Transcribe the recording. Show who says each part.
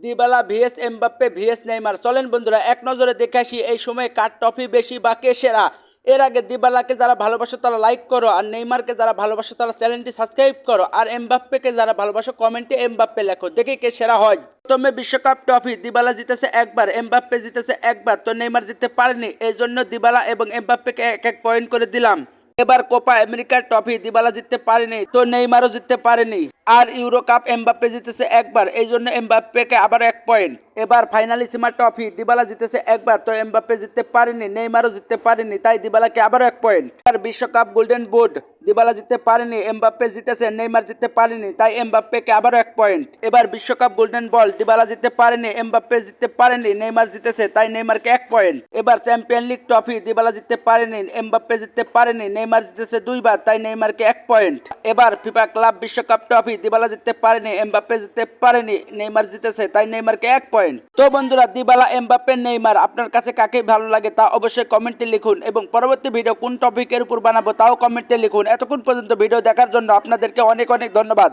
Speaker 1: Dybala vs Mbappe vs Neymar. চলেন বন্ধুরা এক নজরে দেখে আসি এই সময় কার ট্রফি বেশি বা কে সেরা। এর আগে দিবালাকে যারা ভালোবাসো তারা লাইক করো, আর নেইমারকে যারা ভালোবাসো তারা চ্যানেলটি সাবস্ক্রাইব করো, আর এমবাপ্পেকে যারা ভালোবাসো কমেন্টে এমবাপ্পে লেখো, দেখি কে সেরা হয়। প্রথমে বিশ্বকাপ ট্রফি দিবালা জিতেছে একবার, এমবাপ্পে জিতেছে একবার, তো নেইমার জিততে পারেনি। এই জন্য দিবালা এবং এমবাপ্পেকে এক এক পয়েন্ট করে দিলাম। এবার কোপা আমেরিকার ট্রফি দিবালা জিততে পারেনি, তো নেইমারও জিততে পারেনি। আর ইউরো কাপ এমবাপ্পে জিতেছে একবার, এই জন্য এমবাপ্পেকে আবার এক পয়েন্ট। এবার ফাইনালিসিমা ট্রফি দিবালা জিতেছে একবার, তো এমবাপ্পে জিততে পারেনি, নেইমারও জিততে পারেনি, তাই দিবালাকে আবারও এক পয়েন্ট। আর বিশ্বকাপ গোল্ডেন বুট দিবালা জিততে পারেনি, এমবাপ্পে জিতেছে, নেইমার জিততে পারেনি, তাই এমবাপ্পেকে আবারও এক পয়েন্ট। এবার বিশ্বকাপ গোল্ডেন বল দিবালা জিততে পারেনি, এমবাপ্পে জিততে পারেনি, নেইমার জিতেছে, তাই নেইমারকে এক পয়েন্ট। এবার চ্যাম্পিয়ন লিগ ট্রফি দিবালা জিততে পারেনি, এমবাপ্পে জিততে পারেনি, নেইমার জিতেছে দুইবার, তাই নেইমারকে এক পয়েন্ট। এবার ফিফা ক্লাব বিশ্বকাপ ট্রফি দিবালা জিততে পারেনি, এমবাপ্পে জিততে পারেনি, নেইমার জিতেছে, তাই নেইমারকে এক পয়েন্ট। তো বন্ধুরা দিবালা, এমবাপ্পে, নেইমার আপনার কাছে কাকে ভালো লাগে তা অবশ্যই কমেন্টে লিখুন, এবং পরবর্তী ভিডিও কোন টপিকের উপর বানাবো তাও কমেন্টে লিখুন। এতক্ষণ পর্যন্ত ভিডিও দেখার জন্য আপনাদেরকে অনেক অনেক ধন্যবাদ।